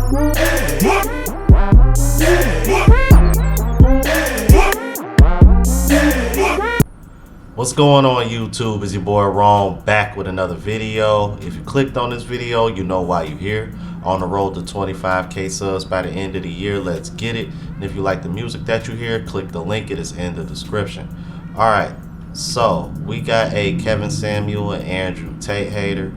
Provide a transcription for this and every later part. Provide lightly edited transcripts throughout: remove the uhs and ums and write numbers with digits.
What's going on YouTube? It's your boy Ron back with another video. If you clicked on this video, you know why you're here. On the road to 25k subs by the end of the year. Let's get it. And if you like the music that you hear, click the link. It is in the description. Alright, so we got a Kevin Samuel and Andrew Tate hater,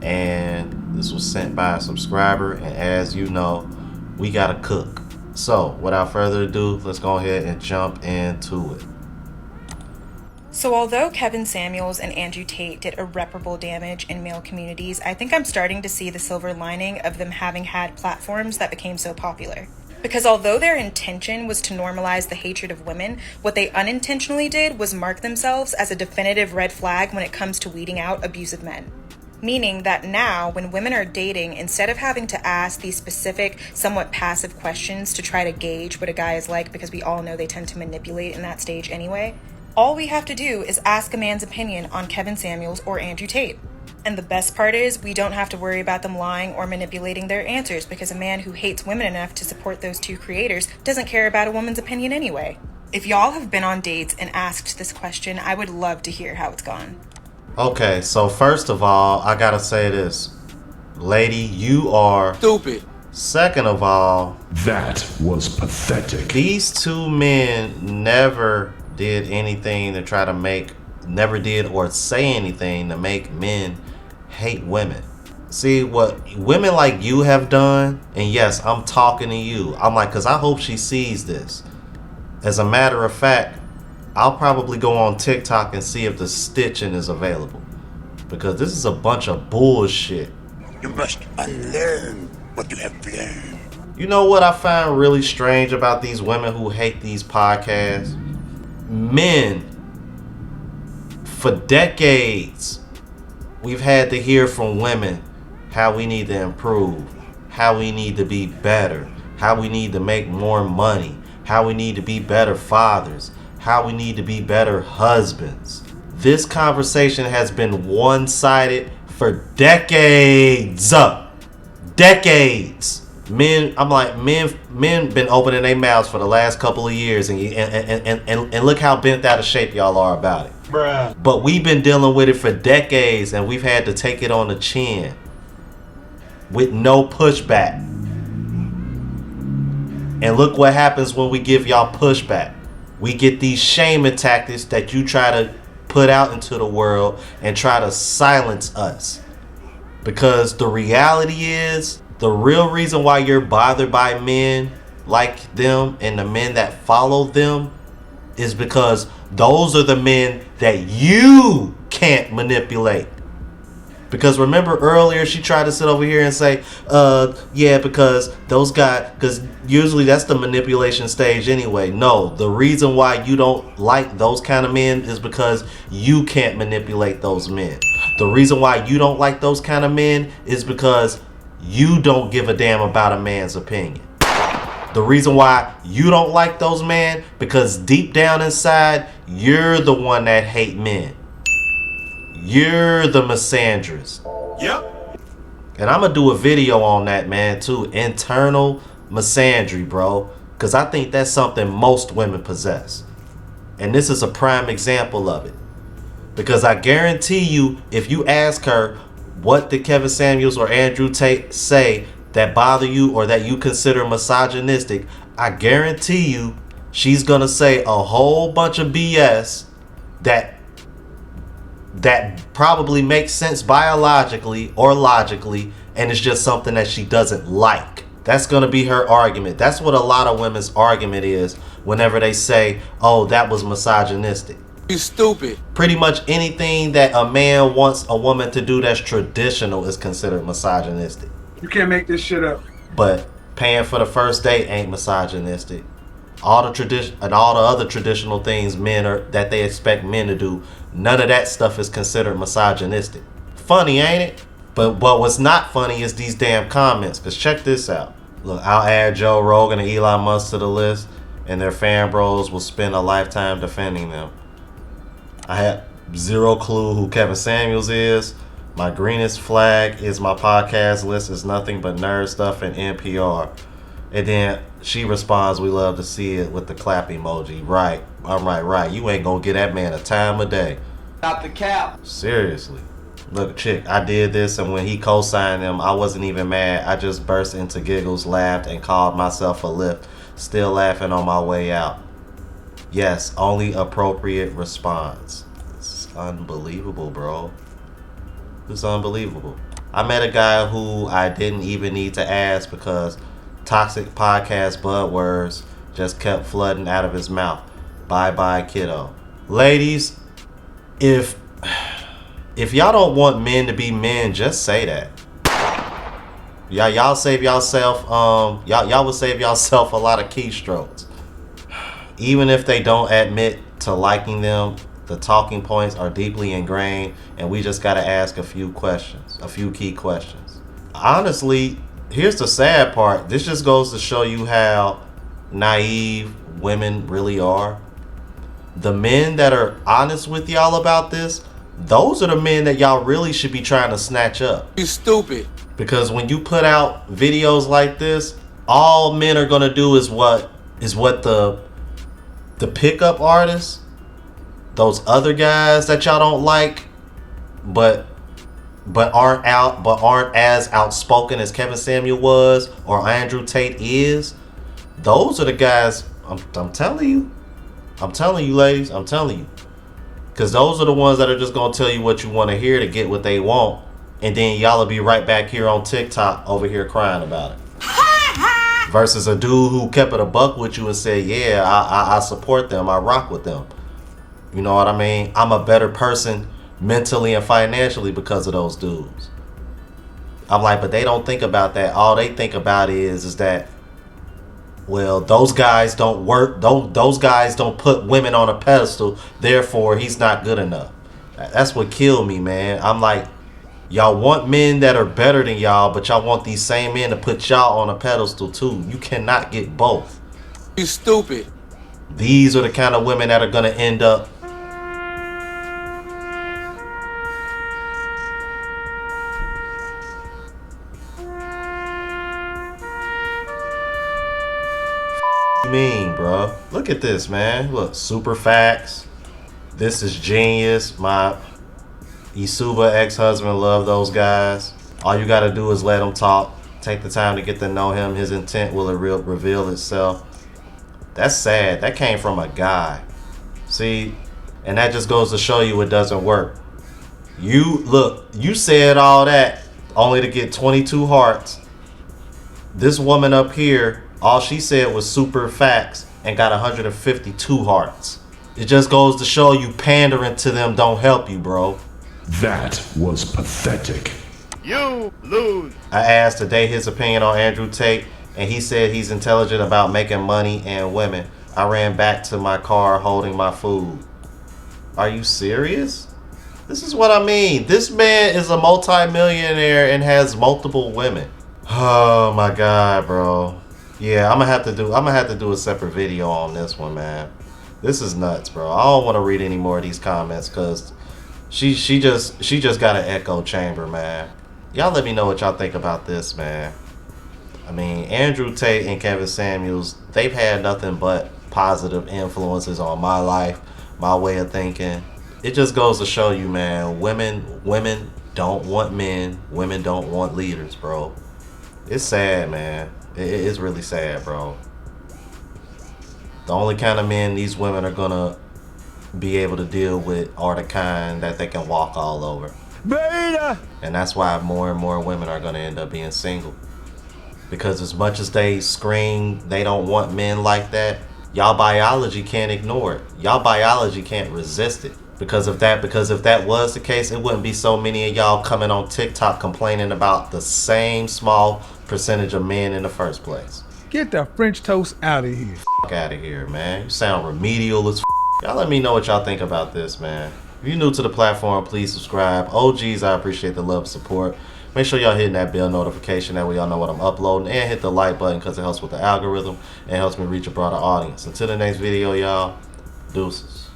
and this was sent by a subscriber, and as you know, we gotta cook. So without further ado, let's go ahead and jump into it. So although Kevin Samuels and Andrew Tate did irreparable damage in male communities, I think I'm starting to see the silver lining of them having had platforms that became so popular. Because although their intention was to normalize the hatred of women, what they unintentionally did was mark themselves as a definitive red flag when it comes to weeding out abusive men. Meaning that now, when women are dating, instead of having to ask these specific, somewhat passive questions to try to gauge what a guy is like, because we all know they tend to manipulate in that stage anyway, all we have to do is ask a man's opinion on Kevin Samuels or Andrew Tate. And the best part is, we don't have to worry about them lying or manipulating their answers, because a man who hates women enough to support those two creators doesn't care about a woman's opinion anyway. If y'all have been on dates and asked this question, I would love to hear how it's gone. Okay, so first of all, I gotta say this. Lady, you are stupid. Second of all, that was pathetic. These two men never did anything to try to never did or say anything to make men hate women. See, what women like you have done, and yes, I'm talking to you. I'm like, because I hope she sees this. As a matter of fact, I'll probably go on TikTok and see if the stitching is available, because this is a bunch of bullshit. You must unlearn what you have learned. You know what I find really strange about these women who hate these podcasts? Men, for decades, we've had to hear from women how we need to improve, how we need to be better, how we need to make more money, how we need to be better fathers, how we need to be better husbands. This conversation has been one-sided for decades. Decades. Men been opening their mouths for the last couple of years, and look how bent out of shape y'all are about it. Bruh. But we've been dealing with it for decades, and we've had to take it on the chin with no pushback. And look what happens when we give y'all pushback. We get these shaming tactics that you try to put out into the world and try to silence us. Because the reality is, the real reason why you're bothered by men like them and the men that follow them is because those are the men that you can't manipulate. Because remember earlier she tried to sit over here and say, yeah, because those guys, because usually that's the manipulation stage anyway. No, the reason why you don't like those kind of men is because you can't manipulate those men. The reason why you don't like those kind of men is because you don't give a damn about a man's opinion. The reason why you don't like those men, because deep down inside, you're the one that hate men. You're the misandrist. Yep. And I'm gonna do a video on that, man, too. Internal misandry, bro. Because I think that's something most women possess. And this is a prime example of it. Because I guarantee you, if you ask her, what did Kevin Samuels or Andrew Tate say that bother you or that you consider misogynistic, I guarantee you she's gonna say a whole bunch of BS that probably makes sense biologically or logically, and it's just something that she doesn't like. That's gonna be her argument. That's what a lot of women's argument is whenever they say, oh, that was misogynistic. You stupid. Pretty much anything that a man wants a woman to do that's traditional is considered misogynistic. You can't make this shit up. But paying for the first date ain't misogynistic. All the tradition and all the other traditional things that they expect men to do, none of that stuff is considered misogynistic. Funny, ain't it? But what's not funny is these damn comments. Cause check this out. Look, I'll add Joe Rogan and Elon Musk to the list, and their fan bros will spend a lifetime defending them. I have zero clue who Kevin Samuels is, My greenest flag is my podcast list is nothing but nerd stuff and NPR. And then she responds, we love to see it with the clap emoji. Right. I'm right. You ain't gonna get that man a time of day. Not the cap. Seriously. Look, chick, I did this, and when he co-signed him, I wasn't even mad. I just burst into giggles, laughed, and called myself a lift. Still laughing on my way out. Yes, only appropriate response. It's unbelievable, bro. It's unbelievable. I met a guy who I didn't even need to ask because toxic podcast bud words just kept flooding out of his mouth. Bye-bye, kiddo. Ladies, if y'all don't want men to be men, just say that. Y'all save yourself y'all would save yourself a lot of keystrokes. Even if they don't admit to liking them, the talking points are deeply ingrained, and we just gotta ask a few key questions. Honestly, here's the sad part. This just goes to show you how naive women really are. The men that are honest with y'all about this, those are the men that y'all really should be trying to snatch up. You stupid. Because when you put out videos like this, all men are gonna do is what the pickup artists, those other guys that y'all don't like, but aren't as outspoken as Kevin Samuel was or Andrew Tate is. Those are the guys. I'm telling you, ladies. I'm telling you, because those are the ones that are just gonna tell you what you want to hear to get what they want, and then y'all will be right back here on TikTok over here crying about it. Versus a dude who kept it a buck with you and said, yeah, I support them, I rock with them. You know what I mean? I'm a better person mentally and financially because of those dudes. I'm like, but they don't think about that. All they think about is that, well, those guys don't work. Those guys don't put women on a pedestal. Therefore, he's not good enough. That's what killed me, man. I'm like, y'all want men that are better than y'all, but y'all want these same men to put y'all on a pedestal too. You cannot get both. You stupid. These are the kind of women that are gonna end up mean, bro. Look at this, man. Look, super facts. This is genius. My Isuba ex-husband love those guys. All you gotta do is let him talk. Take the time to get to know him. His intent will reveal itself. That's sad. That came from a guy. See, and that just goes to show you it doesn't work. You said all that only to get 22 hearts. This woman up here, all she said was super facts and got 152 hearts. It just goes to show you pandering to them don't help you, bro. That was pathetic. You lose. I asked today his opinion on Andrew Tate, and he said he's intelligent about making money and women. I ran back to my car holding my food. Are you serious? This is what I mean. This man is a multi-millionaire and has multiple women. Oh my God, bro. Yeah, I'm gonna have to do a separate video on this one, man. This is nuts, bro. I don't want to read any more of these comments because she just got an echo chamber, man. Y'all let me know what y'all think about this, man. I mean, Andrew Tate and Kevin Samuels, they've had nothing but positive influences on my life, my way of thinking. It just goes to show you, man, women don't want men. Women don't want leaders, bro. It's sad, man. It's really sad, bro. The only kind of men these women are gonna be able to deal with are the kind that they can walk all over. Beta! And that's why more and more women are gonna end up being single. Because as much as they scream they don't want men like that, y'all biology can't ignore it. Y'all biology can't resist it. Because if that was the case, it wouldn't be so many of y'all coming on TikTok complaining about the same small percentage of men in the first place. Get the French toast out of here. Out of here, man. You sound remedial as Y'all let me know what y'all think about this, man. If you're new to the platform, please subscribe. OGs, I appreciate the love and support. Make sure y'all hitting that bell notification. That way y'all know what I'm uploading. And hit the like button because it helps with the algorithm and helps me reach a broader audience. Until the next video, y'all. Deuces.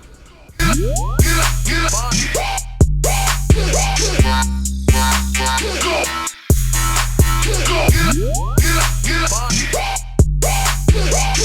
Get up, get up, get up.